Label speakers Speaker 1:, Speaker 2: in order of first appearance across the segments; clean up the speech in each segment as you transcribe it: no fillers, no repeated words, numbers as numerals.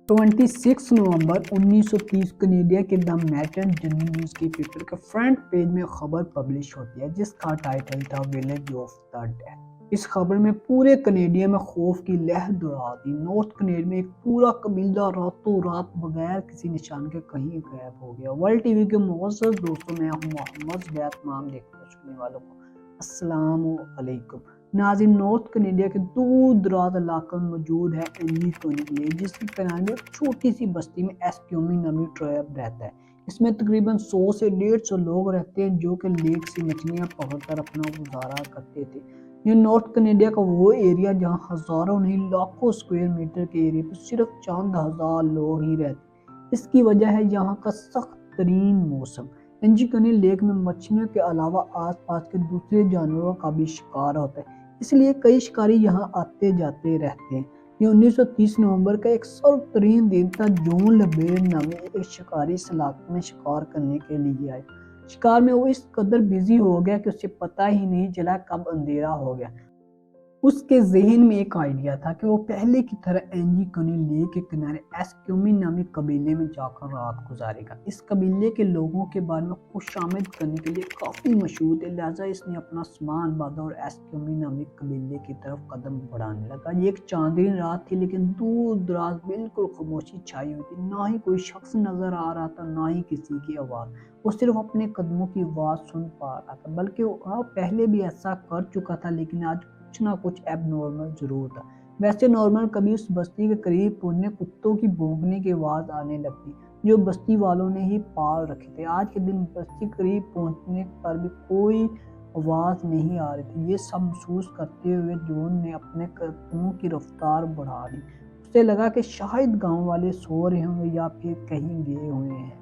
Speaker 1: 26 नवंबर 1930 Canada के the मैटन journal news के paper के फ्रंट पेज में खबर पब्लिश होती है जिसका टाइटल था विलेज ऑफ द डेथ। इस खबर में पूरे कनाडा में खौफ की लहर दौड़ा दी। नॉर्थ कनाडा में एक पूरा कबीला रातों रात बगैर किसी निशान के कहीं गायब हो गया। वर्ल्ड टीवी के मुअज़्ज़ज़ दोस्तों, मैं हूं मोहम्मद ज़ुबैर, तमाम देखने सुनने वालों को अस्सलामु अलैकुम। नाज़रीन, नॉर्थ कनाडा के दूर दराज इलाकों में मौजूद है एनजी कोनिक लेक, जिसके किनारे में एक छोटी सी बस्ती में एस्क्यूमी नामी ट्राइब रहता है। इसमें तकरीबन 100 से 150 लोग रहते हैं जो कि लेक से मछलियां पकड़कर अपना गुजारा करते थे। ये नॉर्थ कनाडा का वो एरिया जहाँ हजारों नहीं लाखों स्क्वायर मीटर के एरिया पर सिर्फ चंद हजार लोग ही रहते। इसकी वजह है यहाँ का सख्त तरीन मौसम। एनजी कोनिक लेक में मछलियों के अलावा आसपास के दूसरे जानवरों का भी शिकार होता है, इसलिए कई शिकारी यहाँ आते जाते रहते हैं। ये 1930 नवंबर का एक सर्वतरीन दिन था। जॉन लेबेल नामी एक शिकारी इस इलाके में शिकार करने के लिए आए। शिकार में वो इस कदर बिजी हो गया कि उसे पता ही नहीं चला कब अंधेरा हो गया। उसके ज़हन में एक आइडिया था कि वो पहले की तरह एनजी कोनिक लेक के किनारे एस्क्यूमी नामी कबीले में जाकर रात गुजारेगा। इस कबीले के लोगों के बारे में खुशामद करने के लिए काफ़ी मशहूर थे, लिहाजा इसने अपना सामान बांधा और एस्क्यूमी नामी कबीले की तरफ कदम बढ़ाने लगा। ये एक चांदनी रात थी, लेकिन दूर दराज बिल्कुल खामोशी छाई हुई थी। ना ही कोई शख्स नजर आ रहा था, ना ही किसी की आवाज़। वो सिर्फ अपने कदमों की आवाज़ सुन पा रहा था, बल्कि वो पहले भी ऐसा कर चुका था, लेकिन आज कुछ ना कुछ एबनॉर्मल जरूर था। वैसे नॉर्मल कभी उस बस्ती के करीब पहुंचने कुत्तों की भौंकने की आवाज आने लगती, जो बस्ती वालों ने ही पाल रखे थे। आज के दिन बस्ती करीब पहुंचने पर भी कोई आवाज नहीं आ रही थी। ये सब महसूस करते हुए जॉन ने अपने कदमों की रफ्तार बढ़ा दी। उसे लगा कि शायद गांव वाले सो रहे होंगे या फिर कहीं गए हुए हैं।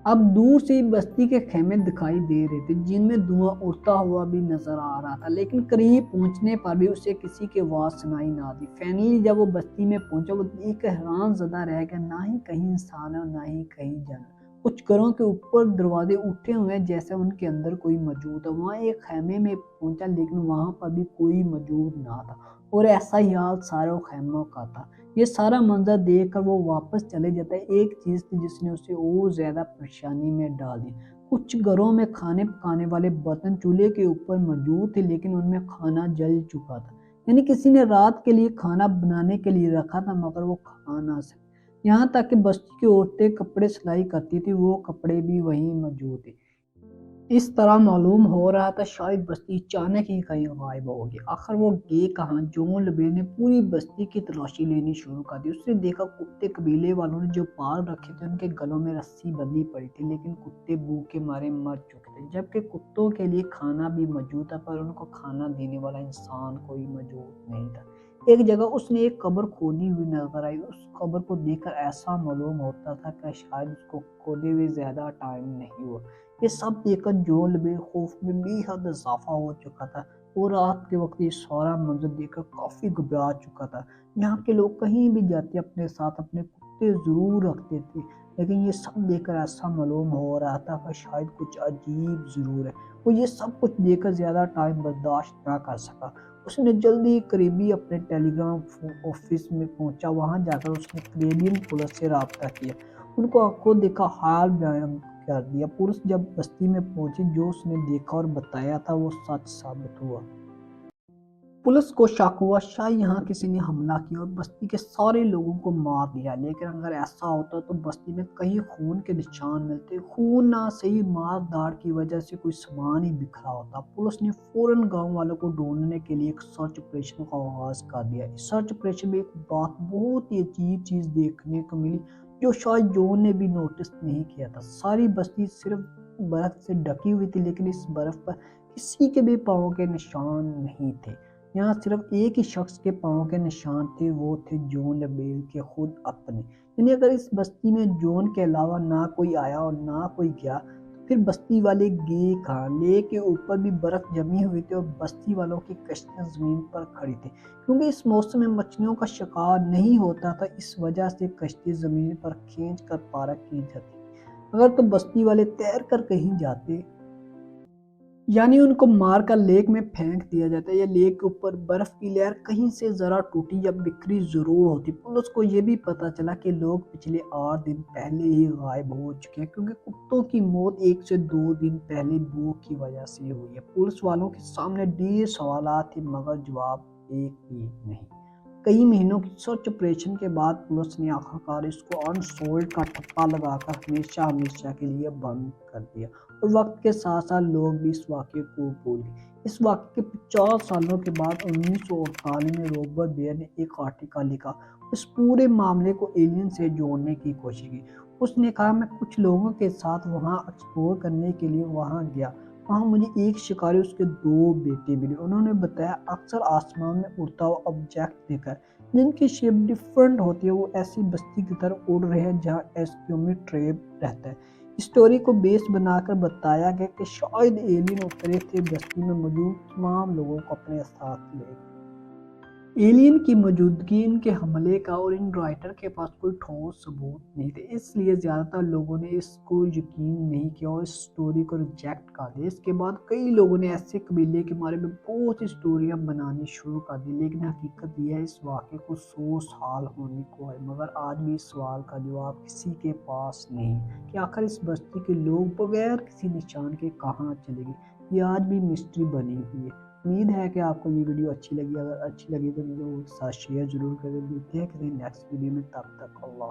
Speaker 1: अब दूर से बस्ती के खेमे दिखाई दे रहे थे, जिनमें धुआं उड़ता हुआ भी नजर आ रहा था, लेकिन करीब पहुंचने पर भी उसे किसी की आवाज सुनाई ना दी। फाइनली जब वो बस्ती में पहुंचा, वो एक हैरान ज़दा रह गया। ना ही कहीं इंसान है और ना ही कहीं जानवर। कुछ घरों के ऊपर दरवाजे उठे हुए हैं जैसे उनके अंदर कोई मौजूद है। वहाँ एक खेमे में पहुंचा, लेकिन वहां पर भी कोई मौजूद ना था, और ऐसा ही हाल सारे खेमों का था। ये सारा मंजर देखकर वो वापस चले जाता है। एक चीज थी जिसने उसे और ज्यादा परेशानी में डाल दी। कुछ घरों में खाने पकाने वाले बर्तन चूल्हे के ऊपर मौजूद थे, लेकिन उनमें खाना जल चुका था। यानी किसी ने रात के लिए खाना बनाने के लिए रखा था, मगर वो खा ना सके। यहाँ तक कि बस्ती की औरतें कपड़े सिलाई करती थी, वो कपड़े भी वहीं मौजूद थे। इस तरह मालूम हो रहा था शायद बस्ती अचानक ही कहीं गायब हो गई। आखिर वो गए कहाँ? जॉन लेबेल ने पूरी बस्ती की तलाशी लेनी शुरू कर दी। उसने देखा कुत्ते कबीले वालों ने जो पाल रखे थे उनके गलों में रस्सी बंधी पड़ी थी, लेकिन कुत्ते भूख के मारे मर चुके थे। जबकि कुत्तों के लिए खाना भी मौजूद था, पर उनको खाना देने वाला इंसान कोई मौजूद नहीं था। एक जगह उसने एक कब्र खोदी हुई नजर आई। उस कब्र को देखकर ऐसा मालूम होता था कि शायद उसको खोदे हुए ज्यादा टाइम नहीं हुआ। ये सब देखकर जॉन लेबेल खौफ में बेहद इजाफा हो चुका था, और रात के वक्त ये सारा मंजर देखकर काफी घबरा चुका था। यहाँ के लोग कहीं भी जाते अपने साथ अपने कुत्ते जरूर रखते थे, लेकिन ये सब देखकर ऐसा मालूम हो रहा था कि शायद कुछ अजीब जरूर है। वो ये सब कुछ देखकर ज्यादा टाइम बर्दाश्त ना कर सका। उसने जल्दी करीबी अपने टेलीग्राम ऑफिस में पहुंचा। वहां जाकर उसने कनेडियन पुलिस से रब्ता किया, उनको आंखों देखा हाल बयान कर दिया। पुलिस जब बस्ती में पहुंची, जो उसने देखा और बताया था वो सच साबित हुआ। पुलिस को शक हुआ शायद यहाँ किसी ने हमला किया और बस्ती के सारे लोगों को मार दिया। लेकिन अगर ऐसा होता तो बस्ती में कहीं खून के निशान मिलते। खून ना सही, मार धाड़ की वजह से कोई सामान ही बिखरा होता। पुलिस ने फौरन गांव वालों को ढूंढने के लिए एक सर्च ऑपरेशन का आगाज कर दिया। इस सर्च ऑपरेशन में एक बात बहुत ही अजीब चीज देखने को मिली, जो शायद जॉन ने भी नोटिस नहीं किया था। सारी बस्ती सिर्फ बर्फ से ढकी हुई थी, लेकिन इस बर्फ पर किसी के भी पाँव के निशान नहीं थे। यहाँ सिर्फ एक ही शख्स के पाँव के निशान थे, वो थे जॉन लेबेल के खुद अपने। यानी अगर इस बस्ती में जॉन के अलावा ना कोई आया और ना कोई गया, तो फिर बस्ती वाले गए कहाँ? लेक के ऊपर भी बर्फ जमी हुई थी और बस्ती वालों की कश्तियाँ जमीन पर खड़ी थी। क्योंकि इस मौसम में मछलियों का शिकार नहीं होता था, इस वजह से कश्ती जमीन पर खींच कर पार की जाती। अगर तो बस्ती वाले तैर कर कहीं जाते यानी उनको मार कर लेक में फेंक दिया जाता है या लेक के ऊपर बर्फ की लेयर कहीं से ज़रा टूटी या बिखरी ज़रूर होती। पुलिस को ये भी पता चला कि लोग पिछले 8 दिन पहले ही गायब हो चुके हैं क्योंकि कुत्तों की मौत 1 से 2 दिन पहले भूख की वजह से हुई है। पुलिस वालों के सामने ढेर सवालात थे मगर जवाब एक भी नहीं। कई महीनों की सर्च ऑपरेशन के बाद पुलिस ने आखिरकार इसको अनसोल्ड का ठप्पा लगाकर हमेशा हमेशा के लिए बंद कर दिया और वक्त के साथ साथ लोग भी इस वाक़े को भूल गए। इस वाक़े के 50 सालों के बाद 1948 में रॉबर्ट बेयर ने एक आर्टिकल लिखा। इस पूरे मामले को एलियन से जोड़ने की कोशिश की। उसने कहा मैं कुछ लोगों के साथ वहाँ एक्सप्लोर करने के लिए वहाँ गया। वहाँ मुझे एक शिकारी उसके 2 बेटे मिले। उन्होंने बताया अक्सर आसमान में उड़ता हुआ ऑब्जेक्ट देखा जिनकी शेप डिफरेंट होती है। वो ऐसी बस्ती की तरफ उड़ रहे हैं जहाँ एस्क्यूमी ट्रेब रहता है। स्टोरी को बेस बनाकर बताया गया कि शायद एलियन उतरे थे बस्ती में मौजूद तमाम लोगों को अपने साथ ले गए। एलियन की मौजूदगी, इनके हमले का और इन राइटर के पास कोई ठोस सबूत नहीं थे, इसलिए ज़्यादातर लोगों ने इसको यकीन नहीं किया और इस स्टोरी को रिजेक्ट कर दिया। इसके बाद कई लोगों ने ऐसे कबीले के बारे में बहुत सी स्टोरियाँ बनानी शुरू कर दी, लेकिन हकीकत यह है इस वाक़े को 100 साल होने को है मगर आज भी इस सवाल का जवाब किसी के पास नहीं कि आखिर इस बस्ती के लोग बगैर किसी निशान के कहाँ चले गए। ये आज भी मिस्ट्री बनी हुई है। उम्मीद है कि आपको ये वीडियो अच्छी लगी। अगर अच्छी लगी तो लोगों के साथ शेयर ज़रूर करें। मिलते हैं किसी नेक्स्ट वीडियो में, तब तक अल्लाह।